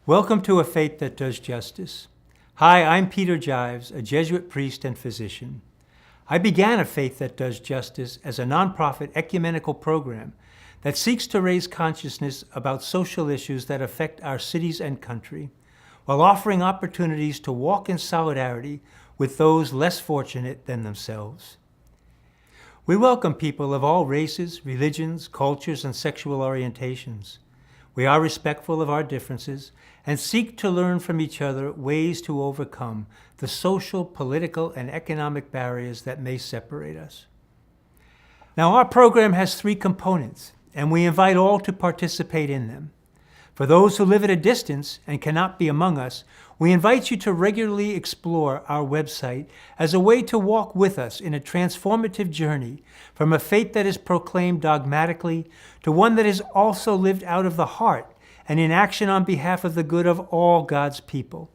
Welcome to A Faith That Does Justice. Hi, I'm Peter Jives, a Jesuit priest and physician. I began A Faith That Does Justice as a nonprofit ecumenical program that seeks to raise consciousness about social issues that affect our cities and country, while offering opportunities to walk in solidarity with those less fortunate than themselves. We welcome people of all races, religions, cultures, and sexual orientations. We are respectful of our differences and seek to learn from each other ways to overcome the social, political, and economic barriers that may separate us. Now, our program has 3 components, and we invite all to participate in them. For those who live at a distance and cannot be among us, we invite you to regularly explore our website as a way to walk with us in a transformative journey from a faith that is proclaimed dogmatically to one that is also lived out of the heart and in action on behalf of the good of all God's people.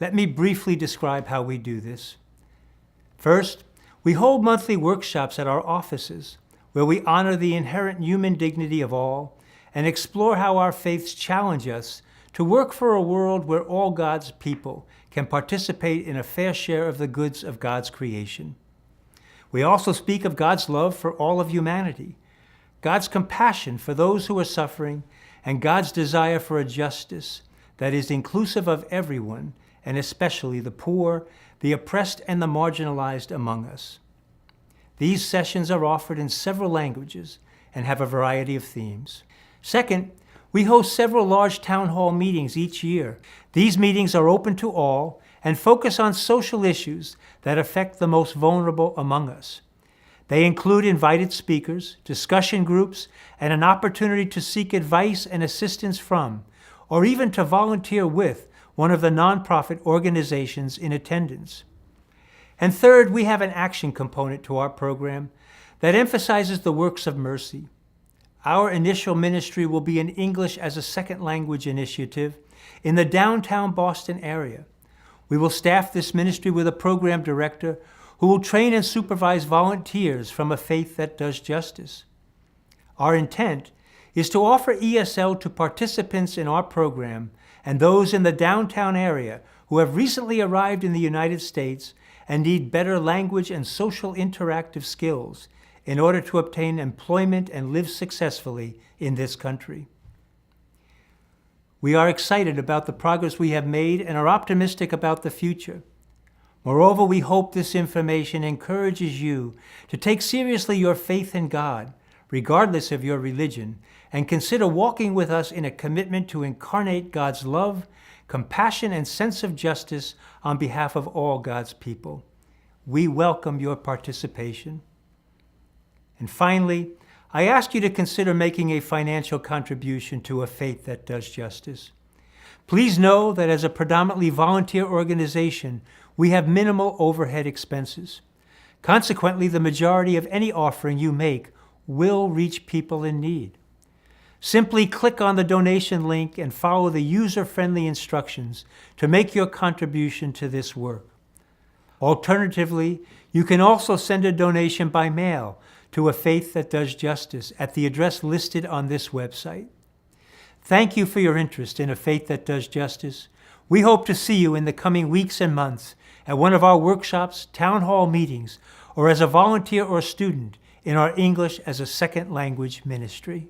Let me briefly describe how we do this. First, we hold monthly workshops at our offices where we honor the inherent human dignity of all and explore how our faiths challenge us to work for a world where all God's people can participate in a fair share of the goods of God's creation. We also speak of God's love for all of humanity, God's compassion for those who are suffering, and God's desire for a justice that is inclusive of everyone, and especially the poor, the oppressed, and the marginalized among us. These sessions are offered in several languages and have a variety of themes. Second, we host several large town hall meetings each year. These meetings are open to all and focus on social issues that affect the most vulnerable among us. They include invited speakers, discussion groups, and an opportunity to seek advice and assistance from, or even to volunteer with, one of the nonprofit organizations in attendance. And third, we have an action component to our program that emphasizes the works of mercy. Our initial ministry will be an English as a second language initiative in the downtown Boston area. We will staff this ministry with a program director who will train and supervise volunteers from A Faith That Does Justice. Our intent is to offer ESL to participants in our program and those in the downtown area who have recently arrived in the United States and need better language and social interactive skills in order to obtain employment and live successfully in this country. We are excited about the progress we have made and are optimistic about the future. Moreover, we hope this information encourages you to take seriously your faith in God, regardless of your religion, and consider walking with us in a commitment to incarnate God's love, compassion, and sense of justice on behalf of all God's people. We welcome your participation. And finally, I ask you to consider making a financial contribution to A Faith That Does Justice. Please know that as a predominantly volunteer organization, we have minimal overhead expenses. Consequently, the majority of any offering you make will reach people in need. Simply click on the donation link and follow the user-friendly instructions to make your contribution to this work. Alternatively, you can also send a donation by mail to A Faith That Does Justice at the address listed on this website. Thank you for your interest in A Faith That Does Justice. We hope to see you in the coming weeks and months at one of our workshops, town hall meetings, or as a volunteer or student in our English as a second language ministry.